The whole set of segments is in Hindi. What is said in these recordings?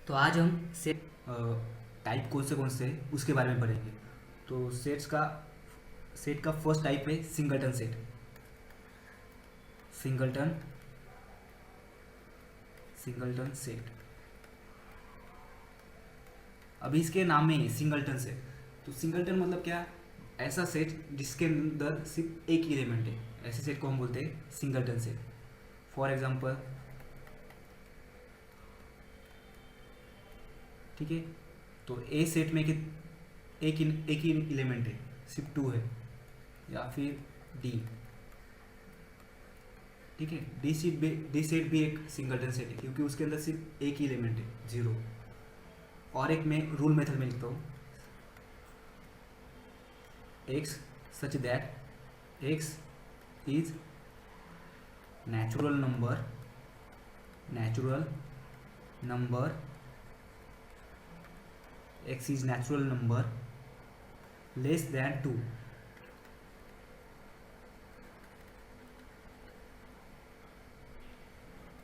तो आज हम सेट टाइप कौन से उसके बारे में पढ़ेंगे। तो सेट का फर्स्ट टाइप है singleton set. Singleton singleton set, अभी इसके नाम में ही सिंगलटन सेट। तो सिंगलटन मतलब क्या? ऐसा सेट जिसके अंदर सिर्फ एक ही एलिमेंट है, ऐसे सेट को हम बोलते हैं सिंगलटन सेट। फॉर एग्जांपल, ठीक है, तो ए सेट में एक ही एलिमेंट है, सिर्फ टू है, या फिर डी। ठीक है, डी सेट भी एक सिंगलटन सेट है क्योंकि उसके अंदर सिर्फ एक ही एलिमेंट है, जीरो। और एक मैं रूल मेथड में लिखता हूँ, x such that x is natural number x is natural number less than two.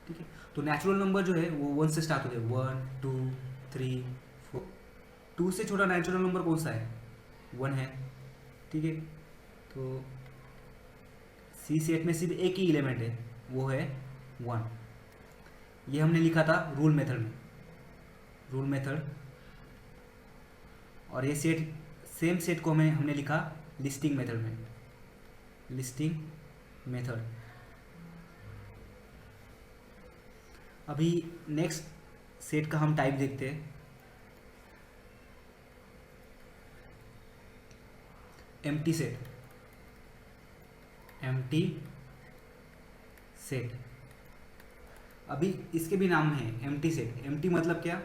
ठीक है, तो नेचुरल नंबर जो है वो वन से स्टार्ट होते हैं, one two three four. Two से छोटा नेचुरल नंबर कौन सा है? वन है। ठीक है, तो सी सेट में सिर्फ एक ही एलिमेंट है, वो है वन। ये हमने लिखा था रूल मेथड में, रूल मेथड। और ये सेट, सेम सेट को हमने लिखा लिस्टिंग मेथड में, लिस्टिंग मेथड। अभी नेक्स्ट सेट का हम टाइप देखते हैं, एम्प्टी सेट। एम्प्टी सेट, अभी इसके भी नाम है एम्प्टी सेट। एम्प्टी मतलब क्या?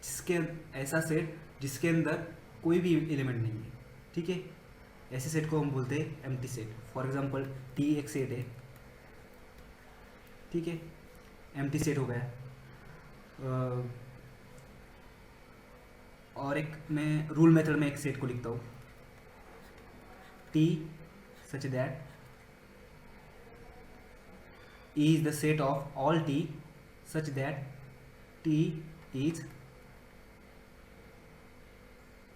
जिसके ऐसा सेट जिसके अंदर कोई भी एलिमेंट नहीं है। ठीक है, ऐसे सेट को हम बोलते हैं empty set. For example T एक सेट है, ठीक है, एम्प्टी सेट हो गया। और एक मैं रूल मेथड में एक सेट को लिखता हूँ, T such that E is the set of all t such that t is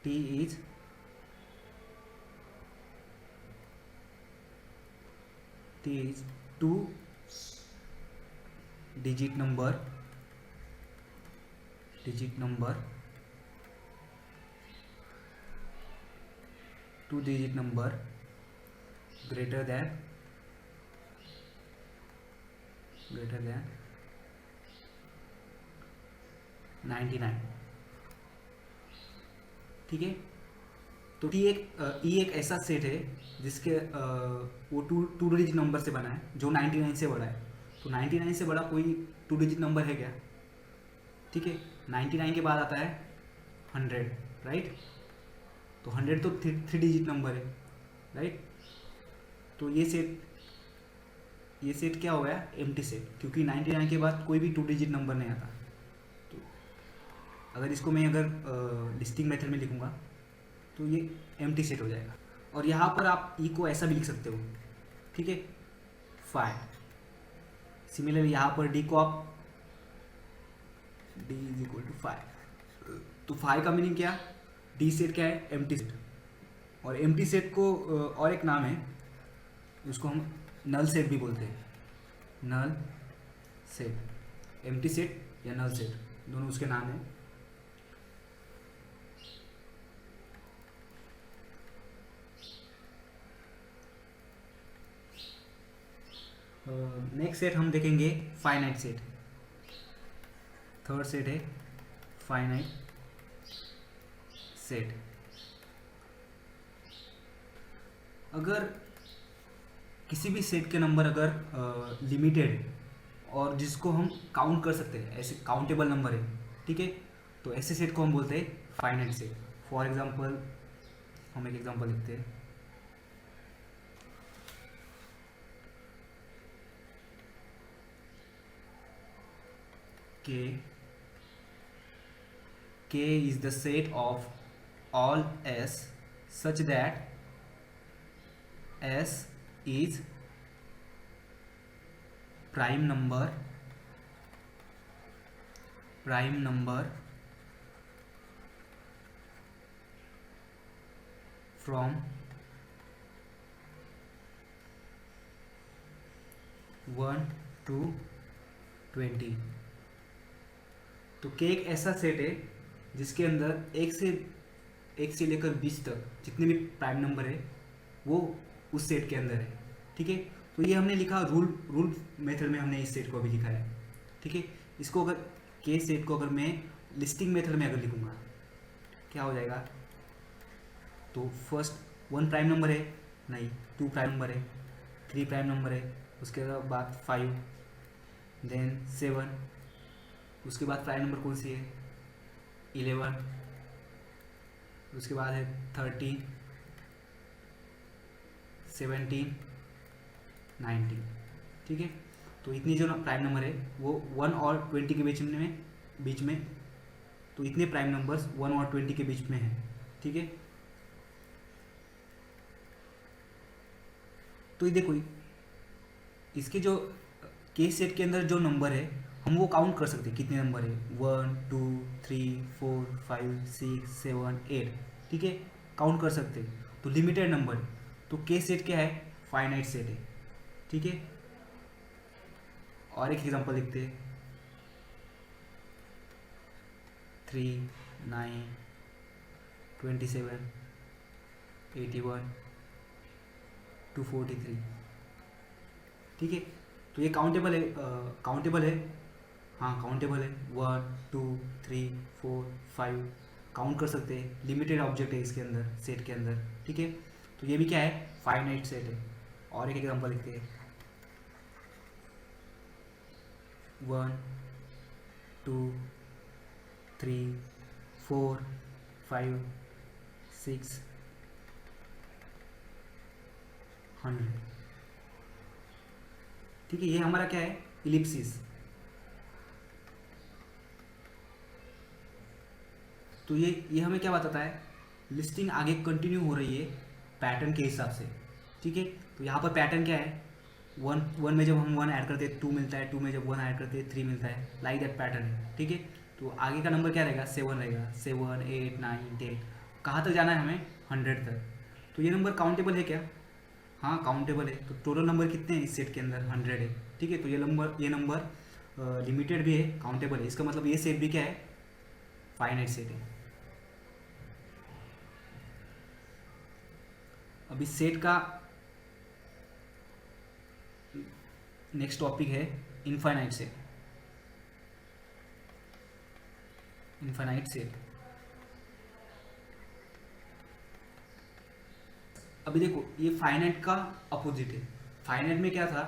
t is t is two digit number two digit number greater than 99। ठीक है, तो ई एक ऐसा सेट है जिसके वो टू डिजिट नंबर से बना है जो 99 से बड़ा है। तो 99 से बड़ा कोई टू डिजिट नंबर है क्या? ठीक है, 99 के बाद आता है 100, राइट? तो 100 तो थ्री डिजिट नंबर है, राइट? तो ये सेट क्या हो गया? एम्प्टी सेट, क्योंकि 99 के बाद कोई भी टू डिजिट नंबर नहीं आता। तो अगर इसको मैं लिस्टिंग मेथड में लिखूंगा तो ये एम्प्टी सेट हो जाएगा। और यहाँ पर आप ई को ऐसा भी लिख सकते हो, ठीक है, 5। सिमिलरली यहाँ पर डी को आप डी इज इक्वल टू 5। तो 5 का मीनिंग क्या? डी सेट क्या है? Empty set. और एम्प्टी सेट को और एक नाम है, उसको हम नल सेट भी बोलते हैं, नल सेट। एम्प्टी सेट या नल सेट दोनों उसके नाम है। नेक्स्ट सेट हम देखेंगे फाइनाइट सेट। थर्ड सेट है फाइनाइट सेट। अगर किसी भी सेट के नंबर अगर लिमिटेड और जिसको हम काउंट कर सकते हैं, ऐसे काउंटेबल नंबर है, ठीक है, तो ऐसे सेट को हम बोलते हैं फाइनाइट सेट। फॉर एग्जांपल, हम एक एग्जांपल लिखते हैं, K is the set of all S such that S is prime number prime number from 1 to 20। तो के एक ऐसा सेट है जिसके अंदर एक से लेकर 20 तक जितने भी प्राइम नंबर है वो उस सेट के अंदर है। ठीक है, तो ये हमने लिखा रूल मेथड में, हमने इस सेट को अभी लिखा है। ठीक है, इसको अगर के सेट को अगर मैं लिस्टिंग मेथड में अगर लिखूंगा क्या हो जाएगा, तो फर्स्ट 1 प्राइम नंबर है, नहीं 2 प्राइम नंबर है, 3 प्राइम नंबर है, उसके बाद 5, देन 7, उसके बाद प्राइम नंबर कौन सी है 11, उसके बाद है 13, 17, 19। ठीक है, तो इतनी जो प्राइम नंबर है वो 1 और 20 के बीच में, तो इतने प्राइम नंबर्स 1 और 20 के बीच में है। ठीक है, तो ये देखो इसके जो केस सेट के अंदर जो नंबर है हम वो काउंट कर सकते हैं, कितने नंबर है 1 2 3 4 5 6 7 8। ठीक है, काउंट कर सकते हैं, तो लिमिटेड नंबर है। तो केस सेट क्या है, फाइनाइट सेट है। ठीक है, और एक एग्जांपल लिखते हैं 3 9 27 81 243। ठीक है, तो ये काउंटेबल है, हाँ काउंटेबल है, 1 2 3 4 5 काउंट कर सकते हैं, लिमिटेड ऑब्जेक्ट है इसके अंदर, सेट के अंदर। ठीक है, तो ये भी क्या है, फाइनाइट सेट है। और एक एग्जांपल लिखते हैं 1 2 3 4 5 6 100। ठीक है, ये हमारा क्या है, इलिप्सिस। तो ये हमें क्या बताता है, लिस्टिंग आगे कंटिन्यू हो रही है पैटर्न के हिसाब से। ठीक है, तो यहाँ पर पैटर्न क्या है, 1 में जब हम 1 ऐड करते हैं 2 मिलता है, 2 में जब 1 ऐड करते हैं 3 मिलता है, लाइक दैट पैटर्न है। ठीक है, तो आगे का नंबर क्या रहेगा, 7 रहेगा, 7 8 9 10। कहाँ तक जाना है हमें, 100 तक। तो ये नंबर काउंटेबल है क्या, हाँ काउंटेबल है। तो टोटल नंबर कितने हैं इस सेट के अंदर, 100 है। ठीक है, तो ये नंबर लिमिटेड भी है, काउंटेबल है। इसका मतलब ये सेट भी क्या है, फाइनाइट सेट है। अब इस सेट का नेक्स्ट टॉपिक है इनफाइनाइट सेट। इनफाइनाइट सेट, अभी देखो ये फाइनाइट का अपोजिट है। फाइनाइट में क्या था,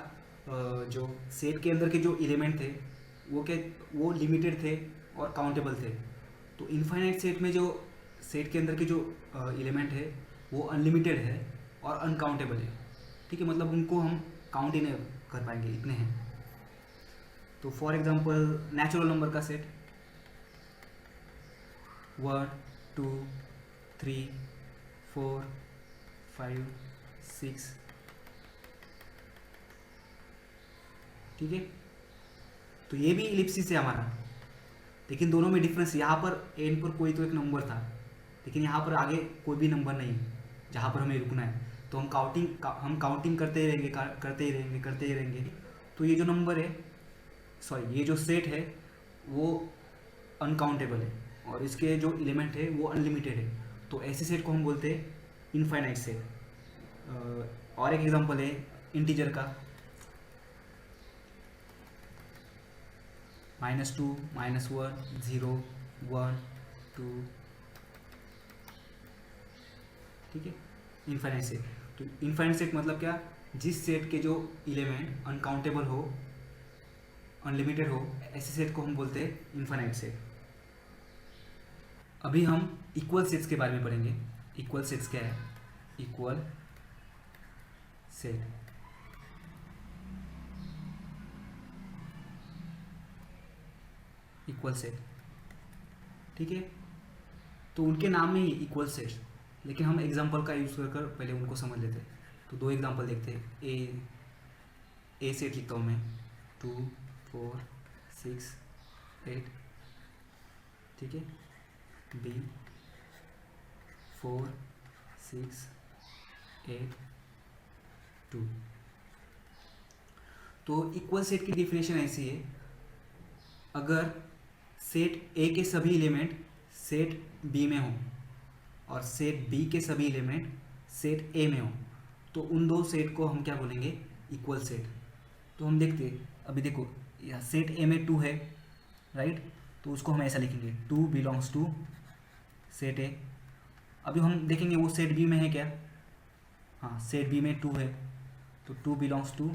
जो सेट के अंदर के जो एलिमेंट थे वो लिमिटेड थे और काउंटेबल थे। तो इनफाइनाइट सेट में जो सेट के अंदर के जो एलिमेंट है वो अनलिमिटेड है और अनकाउंटेबल है। ठीक है, मतलब उनको हम काउंट ही नहीं कर पाएंगे, इतने हैं। तो फॉर एग्जांपल नेचुरल नंबर का सेट 1 2 3 4 5 6। ठीक है, तो ये भी इलिप्सिस है हमारा, लेकिन दोनों में डिफरेंस, यहाँ पर एंड पर कोई तो एक नंबर था, लेकिन यहाँ पर आगे कोई भी नंबर नहीं जहाँ पर हमें रुकना है। तो हम काउंटिंग करते ही रहेंगे, करते ही रहेंगे। तो ये जो नंबर है, सॉरी ये जो सेट है वो अनकाउंटेबल है और इसके जो एलिमेंट है वो अनलिमिटेड है। तो ऐसे सेट को हम बोलते हैं इनफाइनाइट सेट। और एक एग्जांपल है इंटीजर का -2 -1 0 1 2। ठीक है, इनफाइनाइट सेट। तो इनफाइनाइट सेट मतलब क्या, जिस सेट के जो एलिमेंट अनकाउंटेबल हो, अनलिमिटेड हो, ऐसे सेट को हम बोलते हैं इनफाइनाइट सेट। अभी हम इक्वल सेट्स के बारे में पढ़ेंगे। इक्वल सेट्स क्या है, इक्वल सेट, इक्वल सेट। ठीक है, तो उनके नाम में ही इक्वल सेट, लेकिन हम एग्जांपल का यूज़ कर पहले उनको समझ लेते हैं। तो 2 एग्जांपल देखते हैं। ए सेट लिखता हूँ मैं 2 4 6 8 ठीक है, बी 4 6 8 2। तो इक्वल सेट की डेफिनेशन ऐसी है, अगर सेट ए के सभी एलिमेंट सेट बी में हो और सेट बी के सभी एलिमेंट सेट ए में हो, तो उन दो सेट को हम क्या बोलेंगे, इक्वल सेट। तो हम देखते हैं, अभी देखो यहाँ सेट ए में 2 है, राइट, तो उसको हम ऐसा लिखेंगे 2 बिलोंग्स टू सेट ए। अभी हम देखेंगे वो सेट बी में है क्या, हाँ सेट बी में 2 है, तो 2 बिलोंग्स टू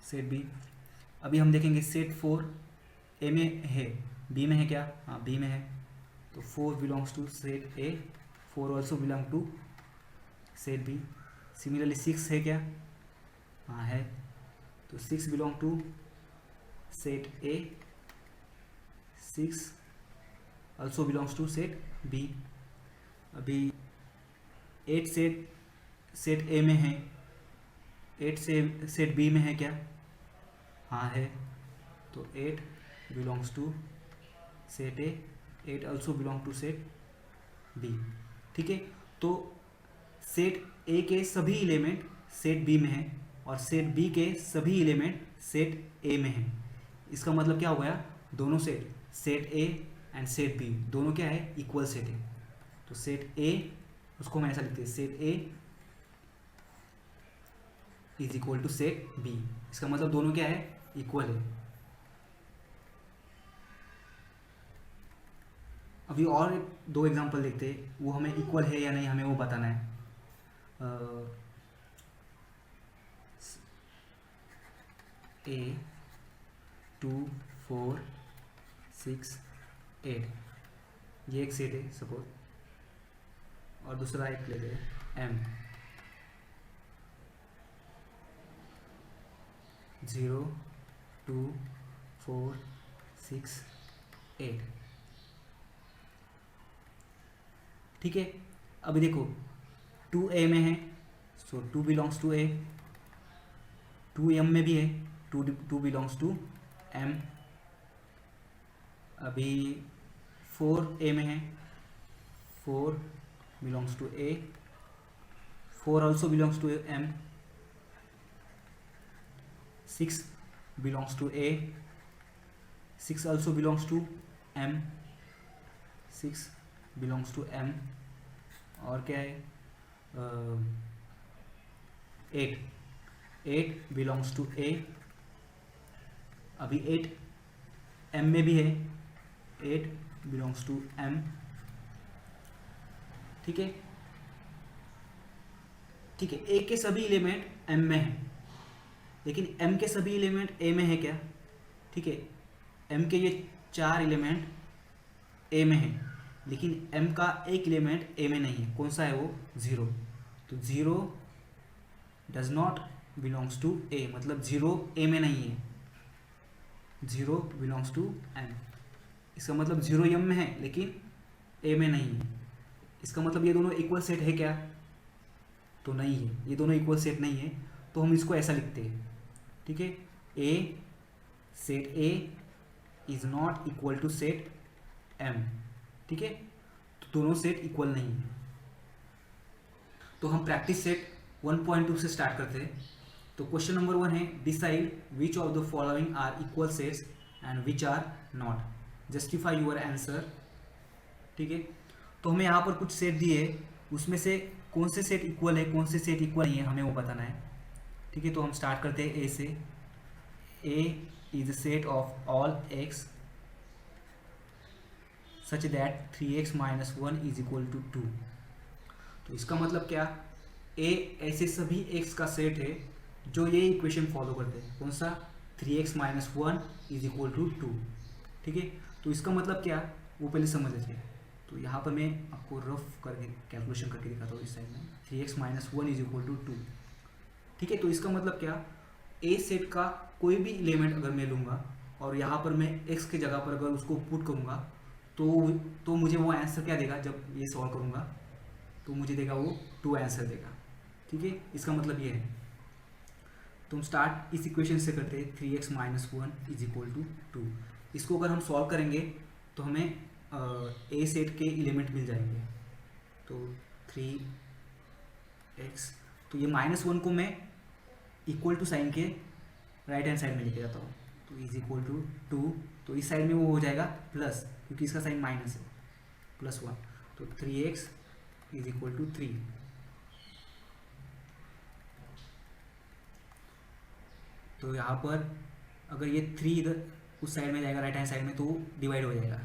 सेट बी। अभी हम देखेंगे सेट 4 ए में है, बी में है क्या, हाँ बी में है, तो 4 belongs to set A, 4 also belong to set B. Similarly 6 है क्या, हाँ है, तो 6 belong to set A, 6 also belongs to set B. अभी 8 सेट ए में है, 8 से सेट बी में है क्या, हाँ है, तो 8 belongs to set A, 8 also belong to set B. ठीक है, तो सेट ए के सभी एलिमेंट सेट बी में है और सेट बी के सभी एलिमेंट सेट ए में है। इसका मतलब क्या हो गया, दोनों set A and set B दोनों क्या है, इक्वल सेट है। तो सेट ए, उसको हम ऐसा लिखते हैं, set A is equal to set B. इसका मतलब दोनों क्या है, इक्वल है। अभी और 2 एग्जांपल देखते हैं, वो हमें इक्वल है या नहीं हमें वो बताना है। ए 2 4 6 8 ये एक सेट है सपोज, और दूसरा एक लेते हैं एम 0 2 4 6 8। ठीक है, अभी देखो 2 ए में है, सो 2 बिलोंग्स टू ए, 2 एम में भी है, 2 बिलोंग्स टू एम। अभी 4 ए में है, 4 belongs to A, 4 also belongs to M. 6 belongs to A, 6 also belongs to M, 6 belongs to M. और क्या है, 8 बिलोंग्स टू ए। अभी 8 एम में भी है, 8 बिलोंग्स टू एम। ठीक है, ठीक है, ए के सभी एलिमेंट एम में है, लेकिन एम के सभी एलिमेंट ए में है क्या, ठीक है, एम के ये 4 एलिमेंट ए में है, लेकिन m का एक एलिमेंट a में नहीं है, कौन सा है वो, 0। तो 0 does not belongs to a, मतलब 0 a में नहीं है, 0 बिलोंग्स टू m। इसका मतलब 0 m में है लेकिन a में नहीं है। इसका मतलब ये दोनों इक्वल सेट है क्या, तो नहीं है, ये दोनों इक्वल सेट नहीं है। तो हम इसको ऐसा लिखते हैं, ठीक है, a set a is not equal to set m। ठीक है, तो दोनों सेट इक्वल नहीं है। तो हम प्रैक्टिस सेट 1.2 से स्टार्ट करते हैं। तो क्वेश्चन नंबर 1 है, decide which of the following are equal sets and which are not, justify your answer. ठीक है, तो हमें यहाँ पर कुछ सेट दिए, उसमें से कौन से सेट इक्वल है कौन से सेट इक्वल नहीं है हमें वो बताना है। ठीक है, तो हम स्टार्ट करते हैं ए से। A is a set of all x such that 3x minus 1 is equal to 2। तो इसका मतलब क्या, ए ऐसे सभी x का सेट है जो ये इक्वेशन फॉलो करते हैं, कौन सा, 3x minus 1 is equal to 2। ठीक है, तो इसका मतलब क्या, वो पहले समझ लीजिए। तो यहाँ पर मैं आपको रफ करके कैलकुलेशन करके दिखाता हूँ इस साइड में, 3x minus 1 is equal to 2। ठीक है, तो इसका मतलब क्या, ए सेट का कोई भी एलिमेंट अगर मैं लूँगा और यहाँ पर मैं x की जगह पर अगर उसको पुट करूँगा तो मुझे वो आंसर क्या देगा, जब ये सॉल्व करूँगा तो मुझे देगा वो 2 आंसर देगा। ठीक है, इसका मतलब ये है। तो हम स्टार्ट इस इक्वेशन से करते हैं, 3x minus 1 is equal to 2। इसको अगर हम सॉल्व करेंगे तो हमें ए सेट के एलिमेंट मिल जाएंगे। तो 3x, तो ये -1 को मैं इक्वल टू साइन के राइट हैंड साइड में लेके जाता हूँ, तो इज इक्वल टू 2, तो इस साइड में वो हो जाएगा प्लस, क्योंकि इसका साइन माइनस है, +1, तो 3x इज इक्वल टू 3। तो यहाँ पर अगर ये 3 इधर उस साइड में जाएगा राइट हैंड साइड में, तो डिवाइड हो जाएगा।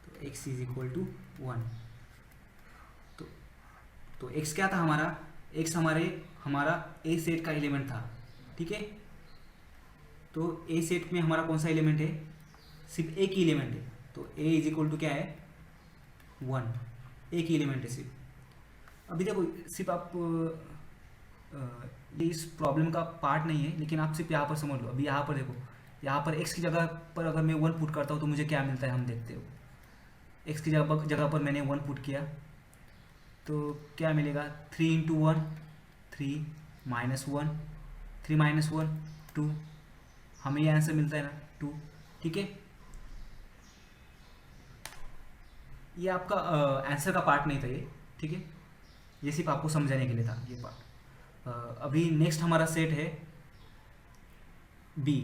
तो x इज इक्वल टू 1। तो x क्या था हमारा, x हमारा ए सेट का एलिमेंट था, ठीक है। तो ए सेट में हमारा कौन सा एलिमेंट है, सिर्फ एक ही एलिमेंट है, तो a इज इक्वल टू क्या है 1, एक ही एलिमेंट है सिर्फ। अभी देखो सिर्फ आप ये इस प्रॉब्लम का पार्ट नहीं है, लेकिन आप सिर्फ यहाँ पर समझ लो। अभी यहाँ पर देखो, यहाँ पर x की जगह पर अगर मैं 1 पुट करता हूँ तो मुझे क्या मिलता है, हम देखते हो। x की जगह पर मैंने 1 पुट किया तो क्या मिलेगा, 3 इंटू 1 3, -1 3 -1 2, हमें ये आंसर मिलता है ना 2, ठीक है। ये आपका आंसर का पार्ट नहीं था ये, ठीक है, ये सिर्फ आपको समझाने के लिए था ये पार्ट। अभी नेक्स्ट हमारा सेट है बी।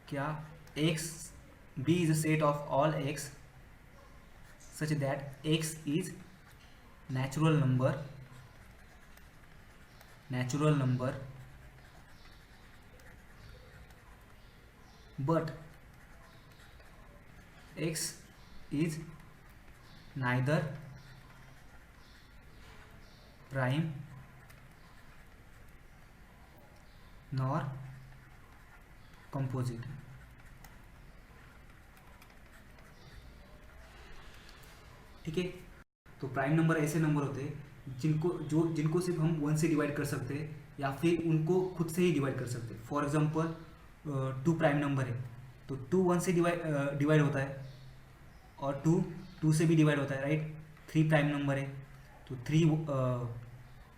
क्या x, b is a set of all x such that x is natural number but x is neither prime nor composite। ठीक है, तो प्राइम नंबर ऐसे नंबर होते हैं जिनको सिर्फ हम 1 से डिवाइड कर सकते हैं, या फिर उनको खुद से ही डिवाइड कर सकते हैं। फॉर एग्जांपल 2 प्राइम नंबर है, तो 2 1 से डिवाइड होता है, और 2 2 से भी डिवाइड होता है, राइट। 3 प्राइम नंबर है, तो 3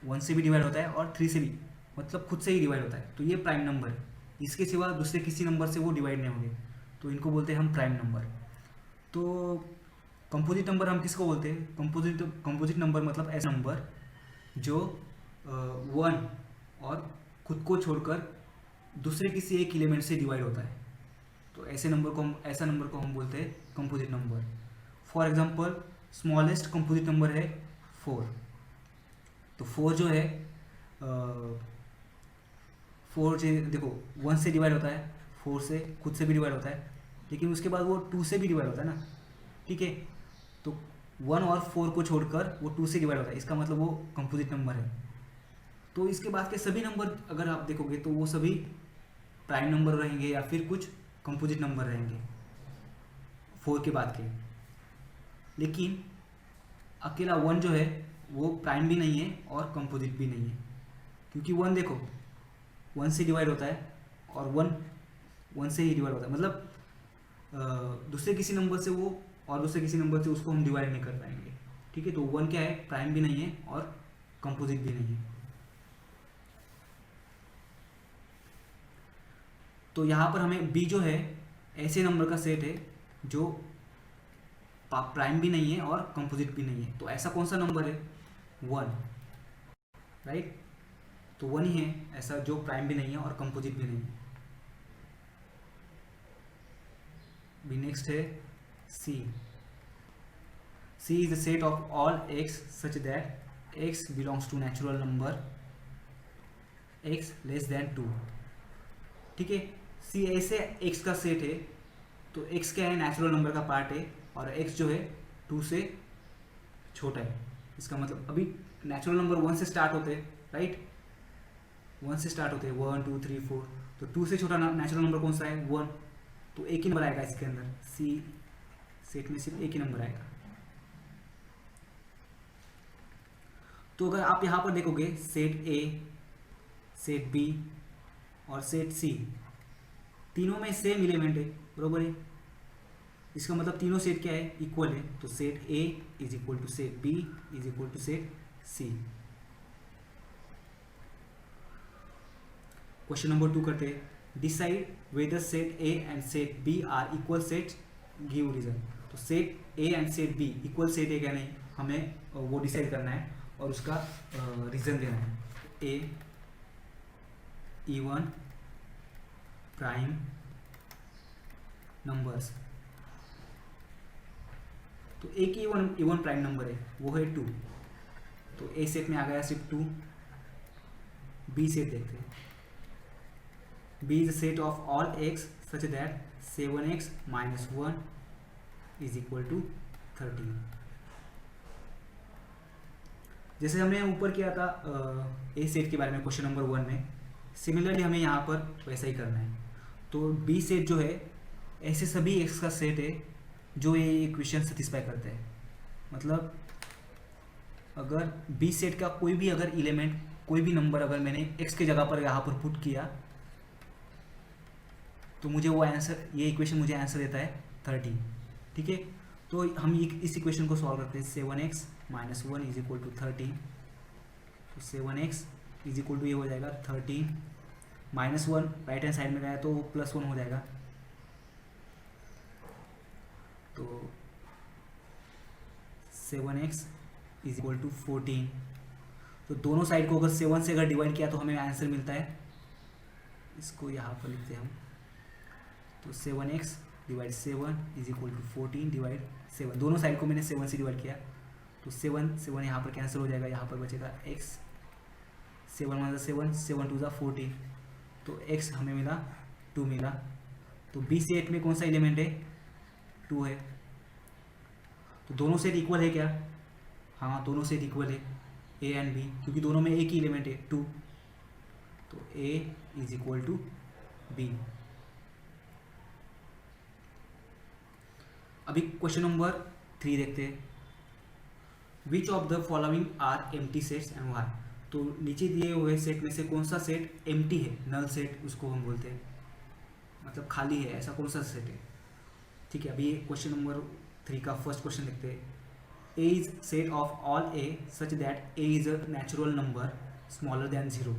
1 से भी डिवाइड होता है, और 3 से भी, मतलब खुद से ही डिवाइड होता है, तो ये प्राइम नंबर है। इसके सिवा दूसरे किसी नंबर से वो डिवाइड नहीं होंगे, तो इनको बोलते हैं हम प्राइम नंबर। तो कंपोजिट नंबर हम किसको बोलते हैं, कंपोजिट नंबर मतलब ऐसा नंबर जो 1 और खुद को छोड़कर दूसरे किसी एक एलिमेंट से डिवाइड होता है, तो ऐसा नंबर को हम बोलते हैं composite number. For example smallest composite number है 4। तो 4 जो है 4 से देखो 1 से डिवाइड होता है, 4 से खुद से भी डिवाइड होता है, लेकिन उसके बाद वो 2 से भी डिवाइड होता है ना, ठीक है। तो 1 और 4 को छोड़कर वो 2 से डिवाइड होता है, इसका मतलब वो कंपोजिट नंबर है। तो इसके बाद के सभी नंबर अगर आप देखोगे तो वो सभी प्राइम नंबर रहेंगे, या फिर कुछ कंपोजिट नंबर रहेंगे 4 के बाद के। लेकिन अकेला 1 जो है वो प्राइम भी नहीं है और कंपोजिट भी नहीं है, क्योंकि 1 देखो 1 से डिवाइड होता है, और 1 से ही डिवाइड होता है, मतलब दूसरे किसी नंबर से वो, और दूसरे किसी नंबर से उसको हम डिवाइड नहीं कर पाएंगे, ठीक है। तो 1 क्या है, प्राइम भी नहीं है और कंपोजिट भी नहीं है। तो यहाँ पर हमें b जो है ऐसे नंबर का सेट है जो प्राइम भी नहीं है और कंपोजिट भी नहीं है। तो ऐसा कौन सा नंबर है, 1, राइट। तो 1 ही है ऐसा जो प्राइम भी नहीं है और कंपोजिट भी नहीं है। भी नेक्स्ट है c। c is the set of all x such that x belongs to natural number x less than 2, ठीक है। c ऐसे x का सेट है, तो x क्या है, नेचुरल नंबर का पार्ट है, और x जो है 2 से छोटा है। इसका मतलब अभी नेचुरल नंबर 1 से स्टार्ट होते हैं, राइट, 1 से स्टार्ट होते हैं, 1 2 3 4, तो 2 से छोटा नेचुरल नंबर कौन सा है, 1, तो एक ही नंबर आएगा इसके अंदर, c सेट में सिर्फ एक ही नंबर आएगा। तो अगर आप यहाँ पर देखोगे सेट a, सेट b और सेट c, तीनों में सेम एलिमेंट है, बरोबर है। इसका मतलब तीनों सेट क्या है, इक्वल है। तो set a is equal to set b is equal to set c। Question number 2 करते हैं, decide whether set A and set B are equal set, give reason. तो set A and set b equal set है क्या नहीं, हमें वो डिसाइड करना है और उसका रीज़न देना है। ए इवन प्राइम नंबर्स, तो एक ही इवन प्राइम नंबर है, वो है 2, तो ए सेट में आ गया सिर्फ 2। बी सेट देखते हैं, B is set of all x such that 7x minus 1 is equal to 13। जैसे हमने ऊपर किया था ए सेट के बारे में क्वेश्चन नंबर 1 में, सिमिलरली हमें यहाँ पर वैसा ही करना है। तो बी सेट जो है ऐसे सभी एक्स का सेट है जो ये इक्वेशन सेटिस्फाई करते हैं। मतलब अगर बी सेट का कोई भी अगर एलिमेंट, कोई भी नंबर अगर मैंने एक्स की जगह पर यहाँ पर पुट किया तो मुझे वो आंसर, ये इक्वेशन मुझे आंसर देता है 13। ठीक है, तो हम इस इक्वेशन को सॉल्व करते हैं। 7x minus 1 is equal to 13, तो 7x इज इक्वल टू ये हो जाएगा 13 माइनस 1, राइट हैंड साइड में गया तो प्लस 1 हो जाएगा, तो 7x इज इक्वल टू 14। तो दोनों साइड को अगर 7 से अगर डिवाइड किया तो हमें आंसर मिलता है, इसको यहाँ पर लिखते हैं हम, तो 7x divide 7 is equal to 14 divide 7, दोनों साइड को मैंने 7 से डिवाइड किया तो 7 यहाँ पर कैंसिल हो जाएगा, यहाँ पर बचेगा x, 7 1 7, 7 2 14, तो x हमें मिला 2 मिला। तो बी सेट में कौन सा एलिमेंट है, 2 है। तो दोनों सेट इक्वल है क्या, हाँ दोनों सेट इक्वल है, ए एंड बी, क्योंकि दोनों में एक ही एलिमेंट है 2, तो A is equal to B. अभी क्वेश्चन नंबर 3 देखते हैं, which of the following are empty sets and why. तो नीचे दिए हुए सेट में से कौन सा सेट एम्प्टी है, नल सेट उसको हम बोलते हैं, मतलब खाली है, ऐसा कौन सा सेट है। ठीक है, अभी क्वेश्चन नंबर 3 का फर्स्ट क्वेश्चन देखते हैं, a is set of all a such that a is a natural number smaller than 0।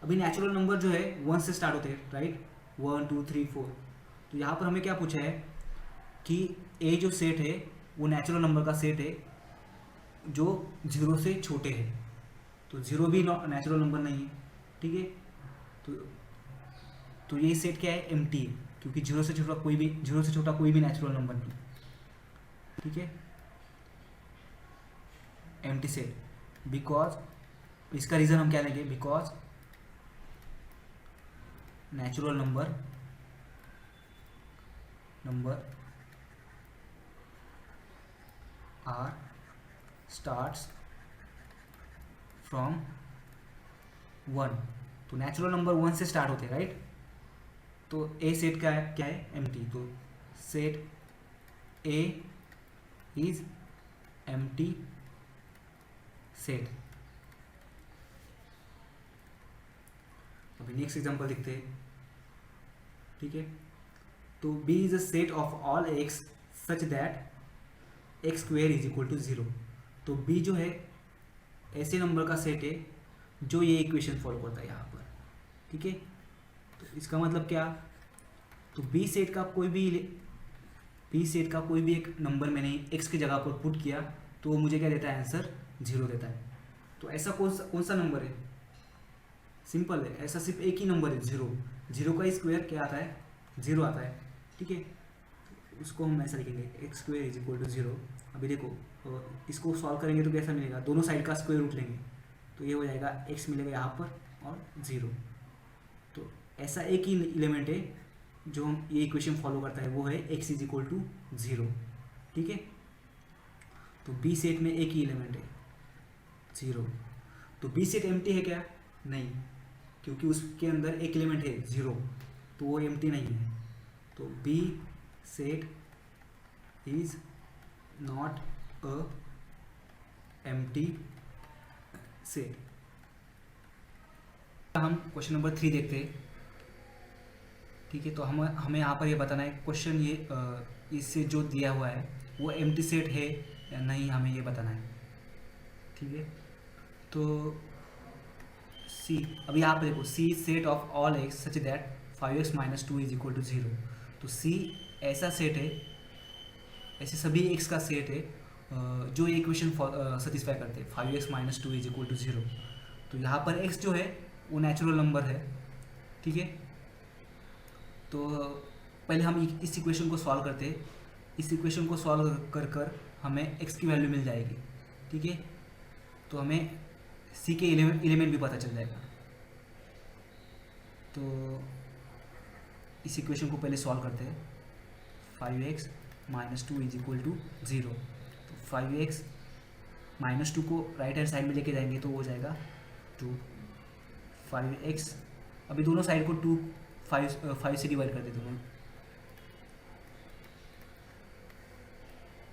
अभी नेचुरल नंबर जो है 1 से स्टार्ट होते हैं, राइट, 1 2 3 4। तो यहाँ पर हमें क्या पूछा है कि ए जो सेट है वो नेचुरल नंबर का सेट है जो 0 से छोटे हैं, तो 0 भी नेचुरल नंबर नहीं है। ठीक है, तो ये सेट क्या है, एम्प्टी है, क्योंकि 0 से छोटा कोई भी नेचुरल नंबर नहीं। ठीक है, एम्प्टी सेट, बिकॉज, इसका रीजन हम क्या लेंगे, because natural number are starts from 1। तो नेचुरल नंबर 1 से स्टार्ट होते हैं, राइट। तो ए सेट क्या है एम्प्टी, तो set A is empty set. अभी नेक्स्ट एग्जांपल देखते हैं। ठीक है, तो B is a set of all x such that x square is equal to 0। तो बी जो है ऐसे नंबर का सेट है जो ये इक्वेशन फॉलो करता है यहाँ पर। ठीक है, तो इसका मतलब क्या, तो बी सेट का कोई भी एक नंबर मैंने एक्स की जगह पर पुट किया तो वो मुझे क्या देता है, आंसर 0 देता है। तो ऐसा कौन सा नंबर है, सिंपल है, ऐसा सिर्फ एक ही नंबर है 0 का स्क्वायर क्या आता है, 0 आता है। ठीक है, उसको हम ऐसा लिखेंगे, x square is equal to 0। अभी देखो इसको सॉल्व करेंगे तो कैसा मिलेगा, दोनों साइड का स्क्वायर रूट लेंगे तो ये हो जाएगा, एक्स मिलेगा यहाँ पर और 0। तो ऐसा एक ही एलिमेंट है जो हम ये इक्वेशन फॉलो करता है, वो है एक्स इज इक्वल टू 0। ठीक है, तो बी सेट में एक ही एलिमेंट है 0। तो बी सेट एम्प्टी है क्या, नहीं, क्योंकि उसके अंदर एक एलिमेंट है 0, तो वो एम्प्टी नहीं है। तो B set is not a empty set. हम क्वेश्चन नंबर 3 देखते हैं। ठीक है, तो हमें यहाँ पर ये बताना है, क्वेश्चन ये इससे जो दिया हुआ है वो एम्प्टी सेट है या नहीं, हमें ये बताना है। ठीक है, तो सी, अभी यहाँ पर देखो, C set of all x such that 5x minus two is equal to zero. तो सी ऐसा सेट है, ऐसे सभी एक्स का सेट है जो ये इक्वेशन सेटिस्फाई करते हैं, 5x minus two is equal to zero. तो यहाँ पर एक्स जो है वो नेचुरल नंबर है, ठीक है। तो पहले हम इस इक्वेशन को सॉल्व करते हैं। इस इक्वेशन को सॉल्व कर कर हमें x की वैल्यू मिल जाएगी, ठीक है। तो हमें c के एलिमेंट भी पता चल जाएगा। तो इस इक्वेशन को पहले सॉल्व करते हैं। 5x minus two is equal to zero. तो 5x माइनस टू को राइट हैंड साइड में लेके जाएंगे तो हो जाएगा 2। 5x, अभी दोनों साइड को 5 से डिवाइड कर देते हैं।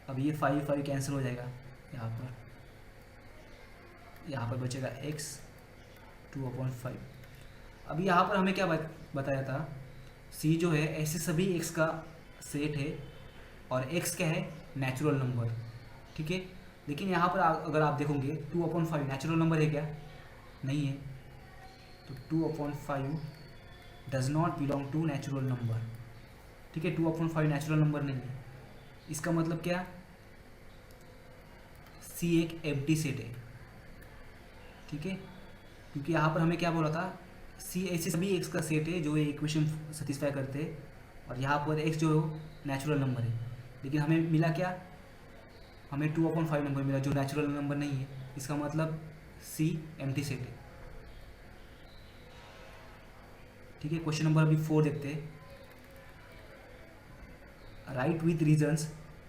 अब ये 5 कैंसिल हो जाएगा, यहाँ पर बचेगा x 2/5। अभी यहाँ पर हमें क्या बताया था, c जो है ऐसे सभी x का सेट है और x क्या है, नेचुरल नंबर, ठीक है। लेकिन यहाँ पर अगर आप देखोगे 2/5 नेचुरल नंबर है क्या, नहीं है। तो 2/5 does not belong to natural number, ठीक है। 2/5 नेचुरल नंबर नहीं है। इसका मतलब क्या, C एक एम्प्टी सेट है, ठीक है। क्योंकि यहाँ पर हमें क्या बोला था, C ऐसे सभी x का सेट है जो ये इक्वेशन सेटिस्फाई करते हैं, और यहाँ पर x जो नेचुरल नंबर है। लेकिन हमें मिला क्या, हमें 2/5 नंबर मिला जो नेचुरल नंबर नहीं है। इसका मतलब C एम्प्टी सेट है, ठीक है। क्वेश्चन नंबर अभी 4 देखते हैं। Write with reasons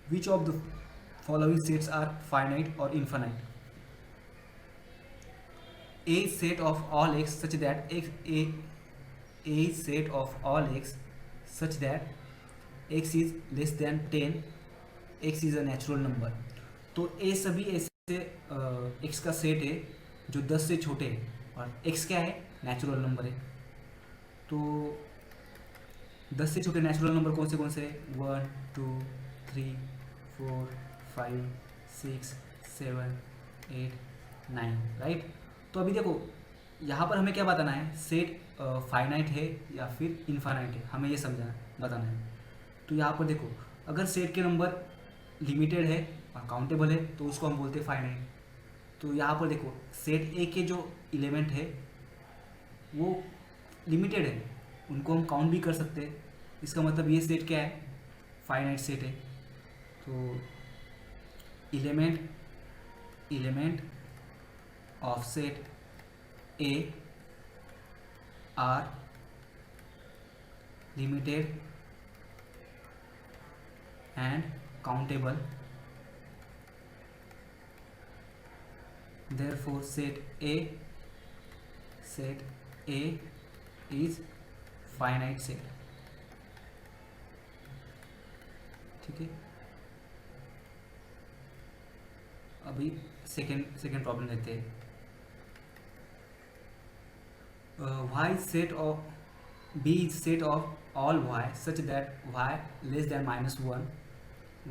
which of the following sets are finite और infinite. A set of all x such that a set of all x such that x is less than 10, x is a natural number। तो a सभी ऐसे x का सेट है जो 10 से छोटे है, और x क्या है, नेचुरल नंबर है। तो 10 से छोटे नेचुरल नंबर कौन से हैं, 1 2 3 4 5 6 7 8 9, राइट। तो अभी देखो यहाँ पर हमें क्या बताना है, सेट फाइनाइट है या फिर इनफाइनाइट है, हमें ये बताना है। तो यहाँ पर देखो, अगर सेट के नंबर लिमिटेड है और काउंटेबल है तो उसको हम बोलते हैं फाइनाइट। तो यहाँ पर देखो सेट ए के जो एलिमेंट है वो लिमिटेड है, उनको हम काउंट भी कर सकते हैं। इसका मतलब ये सेट क्या है, फाइनाइट सेट है। तो element of set A are limited and countable, therefore set A is finite set, ठीक है। अभी सेकेंड प्रॉब्लम लेते हैं। y set of b is set of all y such that y less than -1,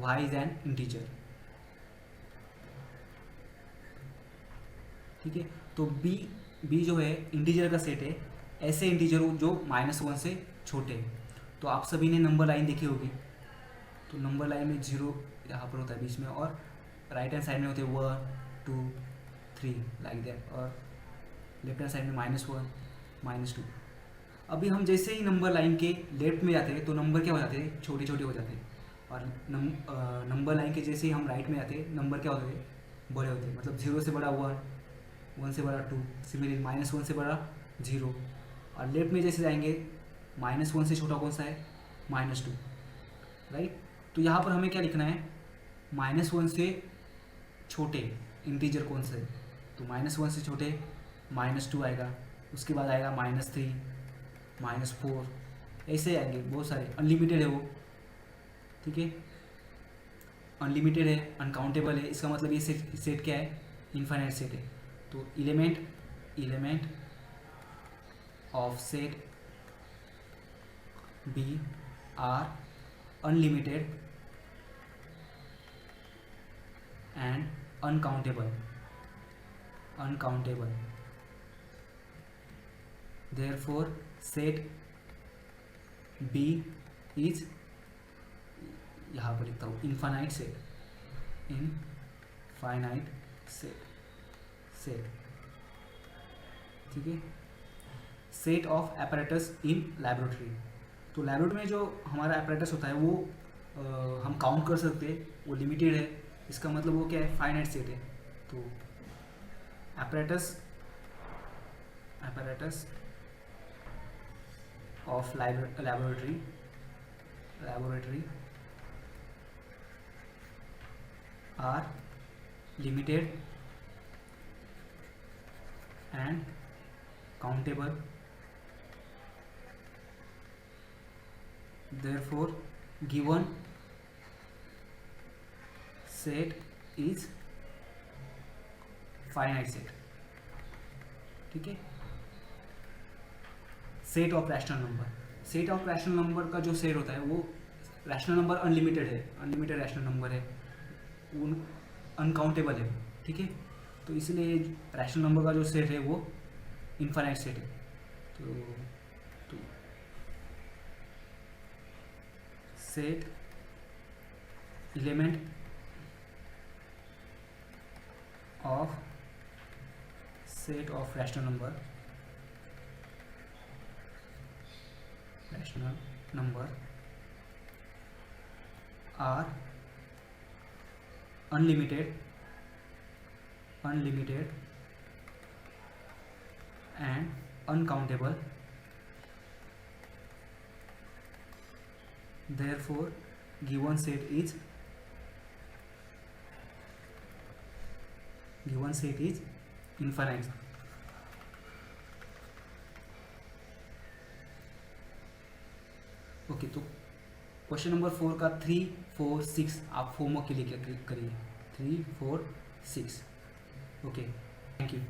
y is an integer, ठीक है। तो b जो है इंटीजर का सेट है, ऐसे इंटीजर जो -1 से छोटे हैं। तो आप सभी ने नंबर लाइन देखी होगी, तो नंबर लाइन में 0 यहाँ पर होता है बीच में, और राइट हैंड साइड में होते हैं 1 2 3 लाइक दैट, और लेफ्ट हैंड साइड में -1 -2। अभी हम जैसे ही नंबर लाइन के लेफ्ट में जाते हैं तो नंबर क्या हो जाते हैं, छोटे छोटे हो जाते हैं, और नंबर लाइन के जैसे ही हम राइट में जाते हैं नंबर क्या होते हैं, बड़े होते हैं। मतलब 0 से बड़ा 1, 1 से बड़ा 2, सिमिलरली -1 से बड़ा 0, और लेफ्ट में जैसे जाएंगे -1 से छोटा कौन सा है, -2, राइट। तो यहाँ पर हमें क्या लिखना है, -1 से छोटे इंटीजर कौन सा है, तो -1 से छोटे -2 आएगा, उसके बाद आएगा -3 -4, ऐसे आएंगे बहुत सारे। अनलिमिटेड है वो, ठीक है, अनलिमिटेड है, अनकाउंटेबल है। इसका मतलब ये सेट क्या है, इनफाइनाइट सेट है। तो element of set B are unlimited and uncountable, therefore set B is, यहाँ पर लिखता हूँ इनफाइनाइट सेट, ठीक है। Set of apparatus in laboratory, तो लैबोरेटरी में जो हमारा apparatus होता है वो हम काउंट कर सकते हैं, वो लिमिटेड है, इसका मतलब वो क्या है, फाइनाइट सेट है। तो apparatus of laboratory are limited and countable, therefore given set is finite set, ठीक है। Set of rational number, set of rational number का जो सेट होता है वो रैशनल नंबर अनलिमिटेड है, अनलिमिटेड रैशनल नंबर है, वो अनकाउंटेबल है, ठीक है। तो इसलिए रैशनल नंबर का जो सेट है वो इनफाइनाइट सेट है। तो set element of set of rational number are unlimited and uncountable, therefore given set is infinite। Okay, तो क्वेश्चन नंबर 4 का 3, 4, 6 आप होमवर्क के लिए क्या करिए, 3, 4, 6। Okay, thank you.